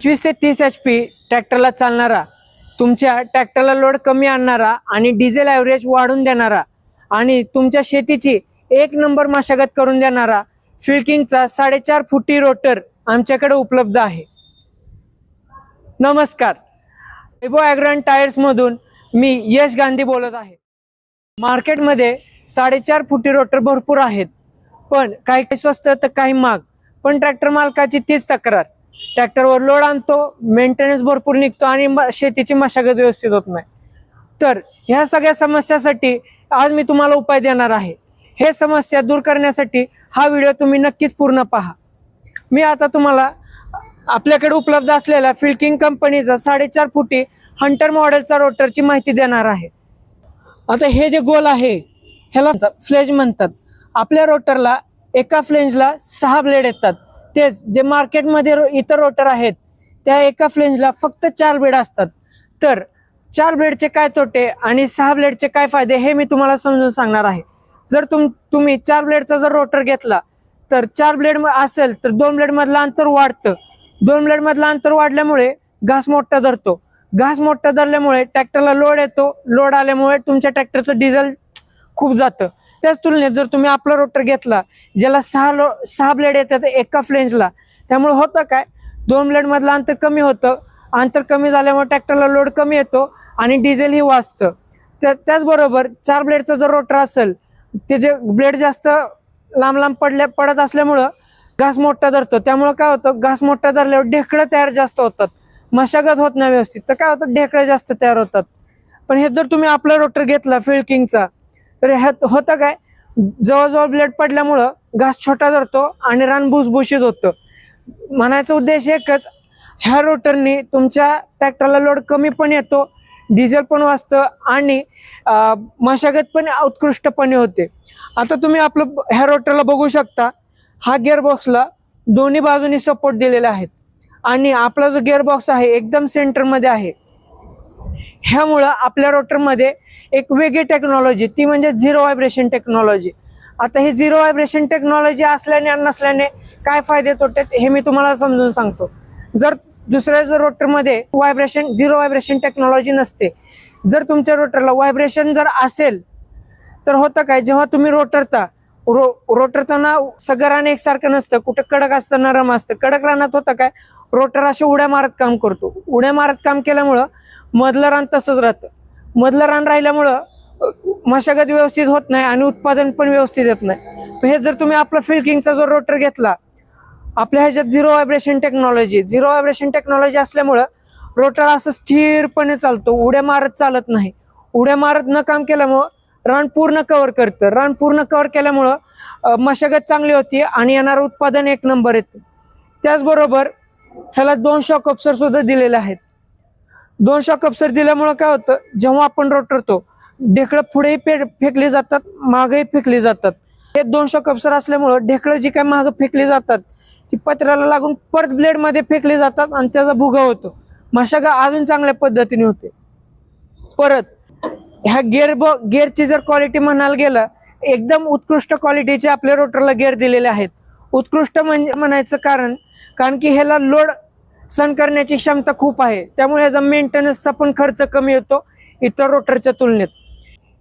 25 ते 30 HP ट्रॅक्टरला चालणारा, तुमच्या ट्रॅक्टरला लोड कमी आणणारा आणि डिझेल ॲव्हरेज वाढून देणारा आणि तुमच्या शेतीची एक नंबर मशागत करून देणारा फिल्किंगचा 4.5 फुटी रोटर आमच्याकडे उपलब्ध आहे। नमस्कार, वैभव ॲग्रो अँड टायर्स मधून मी यश गांधी बोलत आहे। मार्केटमध्ये 4.5 फुटी रोटर भरपूर आहेत, पण काही स्वस्त तर काही महाग। पण ट्रॅक्टर मालकाची तीच तक्रार, ट्रॅक्टरवर लोड आणतो, मेंटेनन्स भरपूर निघतो आणि शेतीची मशागत व्यवस्थित होत नाही। तर ह्या सगळ्या समस्यासाठी आज मी तुम्हाला उपाय देणार आहे। हे समस्या दूर करण्यासाठी हा व्हिडिओ तुम्ही नक्कीच पूर्ण पहा। मी आता तुम्हाला आपल्याकडे उपलब्ध असलेल्या फिल्किंग कंपनीचा 4.5 फुटी हंटर मॉडेलचा रोटरची माहिती देणार आहे। आता हे जे गोल आहे ह्याला फ्लेंज म्हणतात। आपल्या रोटरला एका फ्लेंजला 6 ब्लेड येतात। तेच जे मार्केटमध्ये इतर रोटर आहेत त्या एका फ्लेंजला फक्त 4 ब्लेड असतात। तर 4 ब्लेडचे काय तोटे आणि 6 ब्लेडचे काय फायदे हे मी तुम्हाला समजून सांगणार आहे। जर तुम्ही 4 ब्लेडचा जर रोटर घेतला तर 4 ब्लेड असेल तर 2 ब्लेड मधलं अंतर वाढतं। 2 ब्लेड मधलं अंतर वाढल्यामुळे घास मोठा धरतो। घास मोठा धरल्यामुळे ट्रॅक्टरला लोड येतो। लोड आल्यामुळे तुमच्या ट्रॅक्टरचं डिझेल खूप जातं। त्याच तुलनेत जर तुम्ही आपला रोटर घेतला ज्याला 6 ब्लेड येतात एका फ्लेंजला, त्यामुळे होतं काय, 2 ब्लेड मधलं अंतर कमी होतं। अंतर कमी झाल्यामुळे ट्रॅक्टरला लोड कमी येतो आणि डिझेल ही वाचतं। त्याचबरोबर 4 ब्लेडचा जर रोटर असेल ते जे ब्लेड जास्त लांब लांब पडत असल्यामुळं घास मोठा धरतो। त्यामुळे काय होतं, घास मोठा धरल्यावर ढेकळं तयार जास्त होतात, मशागत होत नाही व्यवस्थित। तर काय होतं, ढेकळं जास्त तयार होतात। पण हे जर तुम्ही आपला रोटर घेतला फिल्किंगचा तर ह्यात होतं काय, जवळजवळ ब्लेड पडल्यामुळं घास छोटा धरतो आणि रान भुसभुशीत होतं। म्हणायचा उद्देश एकच, ह्या रोटरनी तुमच्या ट्रॅक्टरला लोड कमी पण येतो, डिझेल पण वाचतं आणि मशागत पण उत्कृष्टपणे होते। आता तुम्ही आपलं ह्या रोटरला बघू शकता, हा गिअरबॉक्सला दोन्ही बाजूनी सपोर्ट दिलेले आहेत आणि आपला जो गिअरबॉक्स आहे एकदम सेंटरमध्ये आहे। ह्यामुळं आपल्या रोटरमध्ये एक वेगळी टेक्नॉलॉजी, ती म्हणजे झिरो व्हायब्रेशन टेक्नॉलॉजी। आता ही झिरो व्हायब्रेशन टेक्नॉलॉजी असल्याने आणि नसल्याने काय फायदे तोटे हे मी तुम्हाला समजून सांगतो। जर दुसऱ्या रोटरमध्ये झिरो व्हायब्रेशन टेक्नॉलॉजी नसते, जर तुमच्या रोटरला व्हायब्रेशन जर असेल तर होतं काय, जेव्हा तुम्ही रोटरताना सगळं रान एकसारखं नसतं, कुठं कडक असतं, नरम असतं। कडक रानात होतं काय, रोटर असे उड्या मारत काम करतो। उड्या मारत काम केल्यामुळं मधलं रान तसंच राहतं। मधलं रान राहिल्यामुळं मशागत व्यवस्थित होत नाही आणि उत्पादन पण व्यवस्थित येत नाही। हे जर तुम्ही आपला फिल्किंगचा जो रोटर घेतला, आपल्या ह्याच्यात झिरो व्हायब्रेशन टेक्नॉलॉजी असल्यामुळं रोटर असं स्थिरपणे चालतो, उड्या मारत चालत नाही। उड्या मारत न काम केल्यामुळं रान पूर्ण कव्हर करतं। रान पूर्ण कव्हर केल्यामुळं मशागत चांगली होती आणि येणारं उत्पादन एक नंबर येतं। त्याचबरोबर ह्याला 2 शॉक अब्सॉर्बर सुद्धा दिलेले आहेत। 2 शॉक अब्सॉर्बर दिल्यामुळं काय होतं, जेव्हा आपण रोटरतो ढेकळं पुढेही फेकली जातात, मागेही फेकली जातात। हे 2 शॉक अब्सॉर्बर असल्यामुळं ढेकळं जी काय मागं फेकली जातात ती पत्र्याला लागून परत ब्लेड मध्ये फेकली जातात आणि त्याचा भुगा होतो, मशागत अजून चांगल्या पद्धतीने होते। परत ह्या गिअरची जर क्वालिटी म्हणायला गेलं, एकदम उत्कृष्ट क्वालिटीचे आपल्या रोटरला गिअर दिलेले आहेत। उत्कृष्ट म्हणजे म्हणायचं कारण की ह्याला लोड सहन करण्याची क्षमता खूप आहे, त्यामुळे ह्याचा मेंटेनन्सचा पण खर्च कमी होतो इतर रोटरच्या तुलनेत।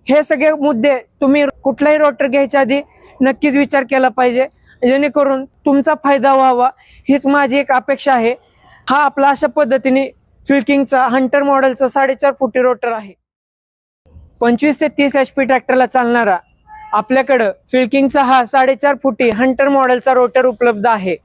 हे सगळे मुद्दे तुम्ही कुठलाही रोटर घ्यायच्या आधी नक्कीच विचार केला पाहिजे, जेणेकरून तुमचा फायदा व्हावा हीच माझी एक अपेक्षा आहे। हा आपला अशा पद्धतीने फिल्किंगचा हंटर मॉडेलचा 4.5 फुटी रोटर आहे। 25 ते 30 HP ट्रॅक्टरला चालणारा आपल्याकडं फिल्किंगचा हा 4.5 फुटी हंटर मॉडेलचा रोटर उपलब्ध आहे।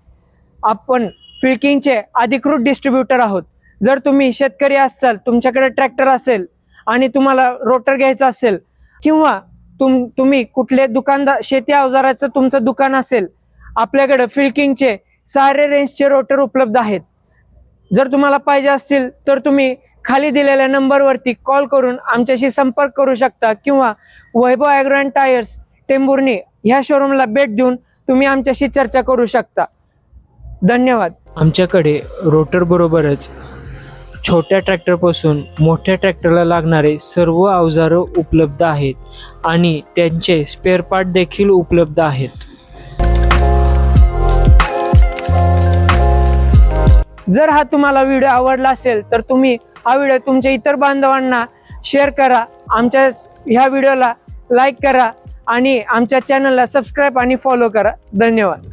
आपण फिल्किंगचे अधिकृत डिस्ट्रीब्युटर आहोत। जर तुम्ही शेतकरी असाल, तुमच्याकडे ट्रॅक्टर असेल आणि तुम्हाला रोटर घ्यायचा असेल, किंवा तुम्ही कुठले दुकानदार शेती अवजाराचं तुमचं दुकान असेल, आपल्याकडे फिल्किंगचे सारे रेंजचे रोटर उपलब्ध आहेत। जर तुम्हाला पाहिजे असतील तर तुम्ही खाली दिलेल्या नंबरवरती कॉल करून आमच्याशी संपर्क करू शकता, किंवा वैभव ॲग्रो अँड टायर्स टेंभुर्णी ह्या शोरूमला भेट देऊन तुम्ही आमच्याशी चर्चा करू शकता। धन्यवाद। आमच्याकडे रोटर बरोबरच छोट्या ट्रॅक्टरपासून मोठ्या ट्रॅक्टरला लागणारे सर्व अवजारं उपलब्ध आहेत आणि त्यांचे स्पेअर पार्ट देखील उपलब्ध आहेत। जर हा तुम्हाला व्हिडिओ आवडला असेल तर तुम्ही हा व्हिडिओ तुमच्या इतर बांधवांना शेअर करा, आमच्या ह्या व्हिडिओला लाईक करा आणि आमच्या चॅनलला सबस्क्राईब आणि फॉलो करा. धन्यवाद.